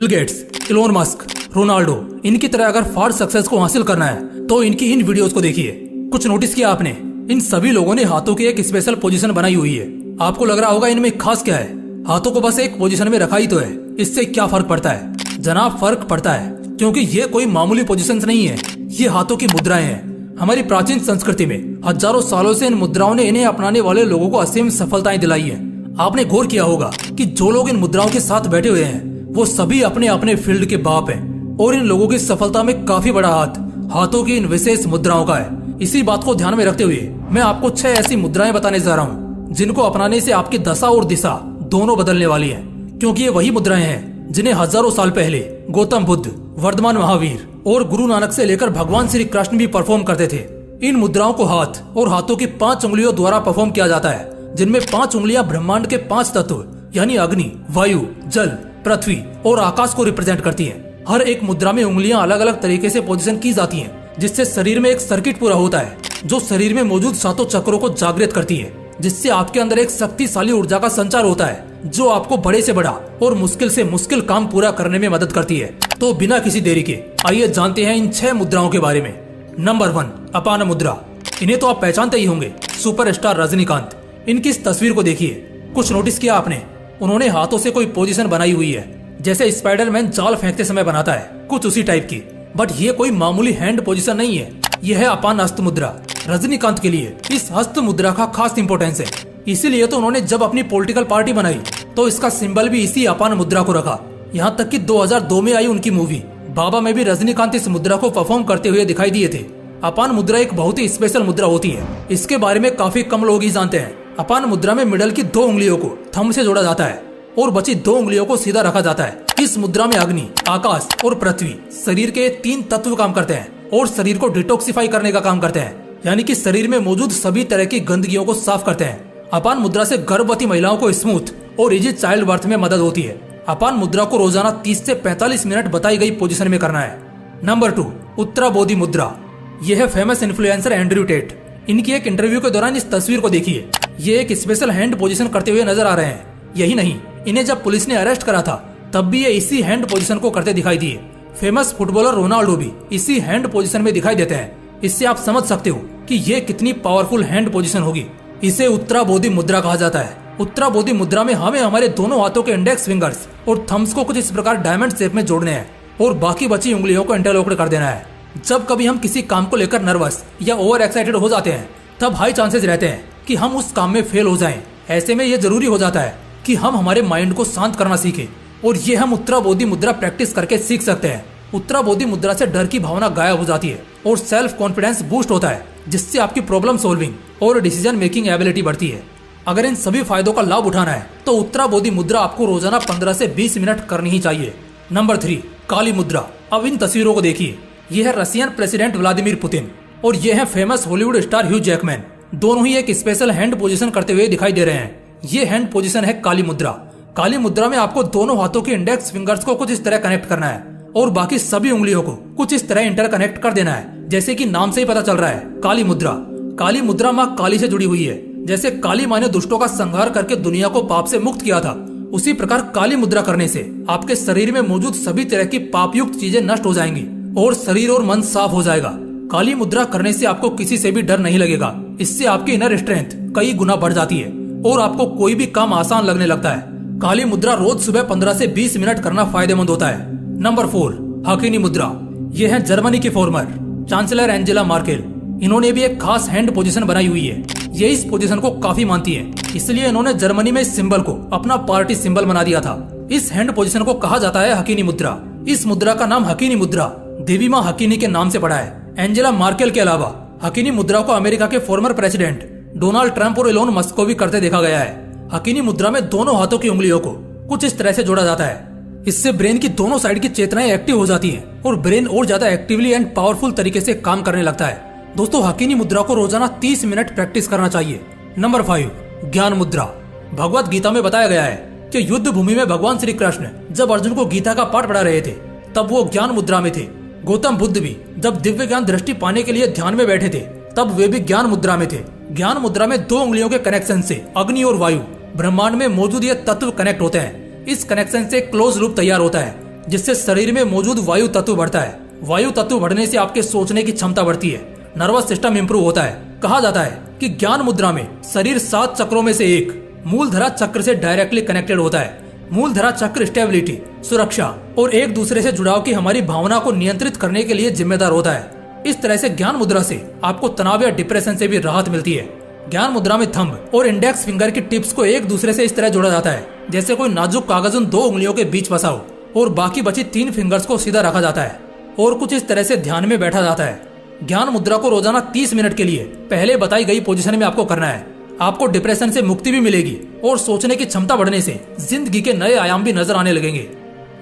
Bill Gates, Elon Musk, Ronaldo, इनकी तरह अगर फास्ट सक्सेस को हासिल करना है तो इनकी इन वीडियोस को देखिए। कुछ नोटिस किया आपने? इन सभी लोगों ने हाथों की एक स्पेशल पोजीशन बनाई हुई है। आपको लग रहा होगा इनमें खास क्या है, हाथों को बस एक पोजीशन में रखा ही तो है, इससे क्या फर्क पड़ता है? जनाब, फर्क पड़ता है, क्योंकि ये कोई मामूली पोजीशंस नहीं है, ये हाथों की मुद्राएं हैं। हमारी प्राचीन संस्कृति में हजारों सालों से इन मुद्राओं ने इन्हें अपनाने वाले लोगों को असीम सफलताएं दिलाई है। आपने गौर किया होगा कि जो लोग इन मुद्राओं के साथ बैठे हुए हैं वो सभी अपने अपने फील्ड के बाप हैं और इन लोगों की सफलता में काफी बड़ा हाथ हाथों की इन विशेष मुद्राओं का है। इसी बात को ध्यान में रखते हुए मैं आपको 6 ऐसी मुद्राएं बताने जा रहा हूँ जिनको अपनाने से आपकी दशा और दिशा दोनों बदलने वाली है, क्योंकि ये वही मुद्राएं हैं जिन्हें हजारों साल पहले गौतम बुद्ध, वर्धमान महावीर और गुरु नानक से लेकर भगवान श्री कृष्ण भी परफॉर्म करते थे। इन मुद्राओं को हाथ और हाथों की 5 उंगलियों द्वारा परफॉर्म किया जाता है, जिनमें 5 उंगलियां ब्रह्मांड के 5 तत्व यानी अग्नि, वायु, जल, पृथ्वी और आकाश को रिप्रेजेंट करती हैं। हर एक मुद्रा में उंगलियां अलग अलग तरीके से पोजीशन की जाती हैं, जिससे शरीर में एक सर्किट पूरा होता है जो शरीर में मौजूद 7 चक्रों को जागृत करती है, जिससे आपके अंदर एक शक्तिशाली ऊर्जा का संचार होता है जो आपको बड़े से बड़ा और मुश्किल से मुश्किल काम पूरा करने में मदद करती है। तो बिना किसी देरी के आइए जानते हैं इन 6 मुद्राओं के बारे में। नंबर 1, अपान मुद्रा। इन्हें तो आप पहचानते ही होंगे, सुपरस्टार रजनीकांत। इनकी इस तस्वीर को देखिए। कुछ नोटिस किया आपने? उन्होंने हाथों से कोई पोजीशन बनाई हुई है, जैसे स्पाइडरमैन जाल फेंकते समय बनाता है, कुछ उसी टाइप की। बट ये कोई मामूली हैंड पोजीशन नहीं है, यह है अपान हस्त मुद्रा। रजनीकांत के लिए इस हस्त मुद्रा का खास इंपोर्टेंस है, इसीलिए तो उन्होंने जब अपनी पॉलिटिकल पार्टी बनाई तो इसका सिंबल भी इसी अपान मुद्रा को रखा। यहाँ तक कि 2002 में आई उनकी मूवी बाबा में भी रजनीकांत इस मुद्रा को परफॉर्म करते हुए दिखाई दिए थे। अपान मुद्रा एक बहुत ही स्पेशल मुद्रा होती है, इसके बारे में काफी कम लोग ही जानते हैं। अपान मुद्रा में मिडल की 2 उंगलियों को थंब से जोड़ा जाता है और बची 2 उंगलियों को सीधा रखा जाता है। इस मुद्रा में अग्नि, आकाश और पृथ्वी शरीर के 3 तत्व काम करते हैं और शरीर को डिटॉक्सिफाई करने का काम करते हैं, यानी कि शरीर में मौजूद सभी तरह की गंदगियों को साफ करते हैं। अपान मुद्रा से गर्भवती महिलाओं को स्मूथ और इजी चाइल्ड बर्थ में मदद होती है। अपान मुद्रा को रोजाना 30 से 45 मिनट बताई गई पोजीशन में करना है। नंबर 2, उत्तराबोधि मुद्रा। यह है फेमस इन्फ्लुएंसर एंड्रयू टेट। इनकी एक इंटरव्यू के दौरान इस तस्वीर को देखिए। ये एक स्पेशल हैंड पोजीशन करते हुए नजर आ रहे हैं। यही नहीं, इन्हें जब पुलिस ने अरेस्ट करा था तब भी ये इसी हैंड पोजीशन को करते दिखाई दिए। फेमस फुटबॉलर रोनाल्डो भी इसी हैंड पोजीशन में दिखाई देते हैं। इससे आप समझ सकते हो कि ये कितनी पावरफुल हैंड पोजीशन होगी। इसे उत्तराबोधि मुद्रा कहा जाता है। उत्तराबोधि मुद्रा में हमें हमारे दोनों हाथों के इंडेक्स फिंगर्स और थम्स को कुछ इस प्रकार डायमंड शेप में जोड़ने हैं और बाकी बची उंगलियों को इंटरलॉक कर देना है। जब कभी हम किसी काम को लेकर नर्वस या ओवर एक्साइटेड हो जाते हैं तब हाई चांसेस रहते हैं कि हम उस काम में फेल हो जाएं। ऐसे में यह जरूरी हो जाता है कि हम हमारे माइंड को शांत करना सीखें, और ये हम उत्तराबोधि मुद्रा प्रैक्टिस करके सीख सकते हैं। उत्तराबोधि मुद्रा से डर की भावना गायब हो जाती है और सेल्फ कॉन्फिडेंस बूस्ट होता है, जिससे आपकी प्रॉब्लम सॉल्विंग और डिसीजन मेकिंग एबिलिटी बढ़ती है। अगर इन सभी फायदों का लाभ उठाना है तो उत्तराबोधि मुद्रा आपको रोजाना 15 से 20 मिनट करनी ही चाहिए। नंबर 3, काली मुद्रा। अब इन तस्वीरों को देखिए। यह है रशियन प्रेसिडेंट व्लादिमीर पुतिन और यह है famous Hollywood star Hugh Jackman. दोनों ही एक स्पेशल हैंड पोजीशन करते हुए दिखाई दे रहे हैं। ये हैंड पोजीशन है काली मुद्रा। काली मुद्रा में आपको दोनों हाथों के इंडेक्स फिंगर्स को कुछ इस तरह कनेक्ट करना है और बाकी सभी उंगलियों को कुछ इस तरह इंटरकनेक्ट कर देना है, जैसे कि नाम से ही पता चल रहा है, काली मुद्रा। काली मुद्रा माँ काली से जुड़ी हुई है। जैसे काली माँ ने दुष्टों का संहार करके दुनिया को पाप से मुक्त किया था, उसी प्रकार काली मुद्रा करने से आपके शरीर में मौजूद सभी तरह की पापयुक्त चीजें नष्ट हो जाएंगी और शरीर और मन साफ हो जाएगा। काली मुद्रा करने से आपको किसी से भी डर नहीं लगेगा। इससे आपकी इनर स्ट्रेंथ कई गुना बढ़ जाती है और आपको कोई भी काम आसान लगने लगता है। काली मुद्रा रोज सुबह 15 से 20 मिनट करना फायदेमंद होता है। नंबर 4, हकीनी मुद्रा। यह है जर्मनी की फॉर्मर चांसलर एंजेला मार्केल। इन्होंने भी एक खास हैंड पोजीशन बनाई हुई है। ये इस पोजीशन को काफी मानती है, इसलिए इन्होंने जर्मनी में इस सिंबल को अपना पार्टी सिंबल बना दिया था। इस हैंड पोजीशन को कहा जाता है हकीनी मुद्रा। इस मुद्रा का नाम हकीनी मुद्रा देवी माँ हकीनी के नाम से पड़ा है। एंजेला मार्केल के अलावा हकीनी मुद्रा को अमेरिका के फॉर्मर प्रेसिडेंट डोनाल्ड ट्रंप और इलोन मस्क को भी करते देखा गया है। हकीनी मुद्रा में दोनों हाथों की उंगलियों को कुछ इस तरह से जोड़ा जाता है। इससे ब्रेन की दोनों साइड की चेतनाएं एक्टिव हो जाती हैं और ब्रेन और ज्यादा एक्टिवली एंड पावरफुल तरीके से काम करने लगता है। दोस्तों, हकीनी मुद्रा को रोजाना 30 मिनट प्रैक्टिस करना चाहिए। नंबर 5, ज्ञान मुद्रा। भगवत गीता में बताया गया है कि युद्ध भूमि में भगवान श्री कृष्ण जब अर्जुन को गीता का पाठ पढ़ा रहे थे तब वो ज्ञान मुद्रा में थे। गौतम बुद्ध भी जब दिव्य ज्ञान दृष्टि पाने के लिए ध्यान में बैठे थे तब वे भी ज्ञान मुद्रा में थे। ज्ञान मुद्रा में 2 उंगलियों के कनेक्शन से अग्नि और वायु ब्रह्मांड में मौजूद ये तत्व कनेक्ट होते हैं। इस कनेक्शन से क्लोज लूप तैयार होता है जिससे शरीर में मौजूद वायु तत्व बढ़ता है। वायु तत्व बढ़ने से आपके सोचने की क्षमता बढ़ती है, नर्वस सिस्टम इंप्रूव होता है। कहा जाता है कि ज्ञान मुद्रा में शरीर 7 चक्रों में से एक मूलधरा चक्र से डायरेक्टली कनेक्टेड होता है। मूलधरा चक्र स्टेबिलिटी, सुरक्षा और एक दूसरे से जुड़ाव की हमारी भावना को नियंत्रित करने के लिए जिम्मेदार होता है। इस तरह से ज्ञान मुद्रा से आपको तनाव या डिप्रेशन से भी राहत मिलती है। ज्ञान मुद्रा में थंब और इंडेक्स फिंगर की टिप्स को एक दूसरे से इस तरह जोड़ा जाता है जैसे कोई नाजुक कागज उन 2 उंगलियों के बीच फंसा हो, और बाकी बची 3 फिंगर्स को सीधा रखा जाता है और कुछ इस तरह से ध्यान में बैठा जाता है। ज्ञान मुद्रा को रोजाना 30 मिनट के लिए पहले बताई गई पोजीशन में आपको करना है। आपको डिप्रेशन से मुक्ति भी मिलेगी और सोचने की क्षमता बढ़ने से जिंदगी के नए आयाम भी नजर आने लगेंगे।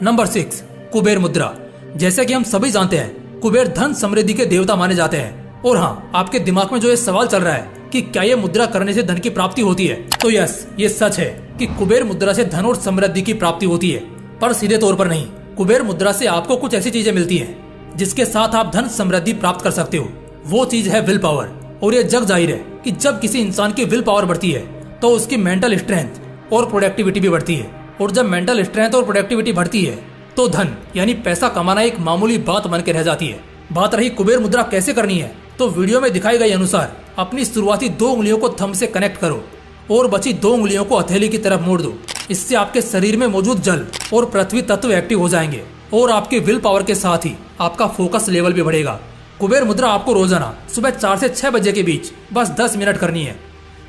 नंबर 6, कुबेर मुद्रा। जैसे कि हम सभी जानते हैं, कुबेर धन समृद्धि के देवता माने जाते हैं। और हाँ, आपके दिमाग में जो ये सवाल चल रहा है कि क्या ये मुद्रा करने से धन की प्राप्ति होती है, तो यस, ये सच है कि कुबेर मुद्रा से धन और समृद्धि की प्राप्ति होती है, पर सीधे तौर पर नहीं। कुबेर मुद्रा से आपको कुछ ऐसी चीजें मिलती हैं जिसके साथ आप धन समृद्धि प्राप्त कर सकते हो। वो चीज है विल पावर। और ये जग जाहिर है कि जब किसी इंसान की विल पावर बढ़ती है तो उसकी मेंटल स्ट्रेंथ और प्रोडक्टिविटी भी बढ़ती है। और जब मेंटल स्ट्रेंथ और प्रोडक्टिविटी बढ़ती है तो धन यानी पैसा कमाना एक मामूली बात बन के रह जाती है। बात रही कुबेर मुद्रा कैसे करनी है, तो वीडियो में दिखाई गई अनुसार अपनी शुरुआती 2 उंगलियों को थंब से कनेक्ट करो और बची 2 उंगलियों को हथेली की तरफ मोड़ दो। इससे आपके शरीर में मौजूद जल और पृथ्वी तत्व एक्टिव हो जाएंगे और आपके विल पावर के साथ ही आपका फोकस लेवल भी बढ़ेगा। कुबेर मुद्रा आपको रोजाना सुबह 4 से 6 बजे के बीच बस 10 मिनट करनी है।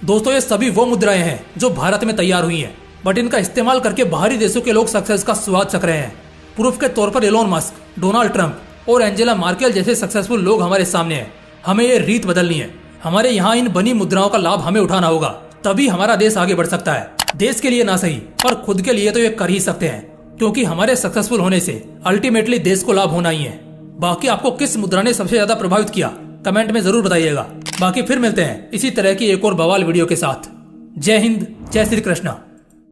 दोस्तों, ये सभी वो मुद्राएं हैं जो भारत में तैयार हुई हैं, बट इनका इस्तेमाल करके बाहरी देशों के लोग सक्सेस का स्वाद चख रहे हैं। प्रूफ के तौर पर एलोन मस्क, डोनाल्ड ट्रंप और एंजेला मार्केल जैसे सक्सेसफुल लोग हमारे सामने हैं। हमें ये रीत बदलनी है। हमारे यहाँ इन बनी मुद्राओं का लाभ हमें उठाना होगा, तभी हमारा देश आगे बढ़ सकता है। देश के लिए ना सही, पर खुद के लिए तो ये कर ही सकते हैं, क्योंकि हमारे सक्सेसफुल होने से अल्टीमेटली देश को लाभ होना ही है। बाकी आपको किस मुद्रा ने सबसे ज्यादा प्रभावित किया, कमेंट में जरूर बताइएगा। बाकी फिर मिलते हैं इसी तरह की एक और बवाल वीडियो के साथ। जय हिंद, जय श्री कृष्णा।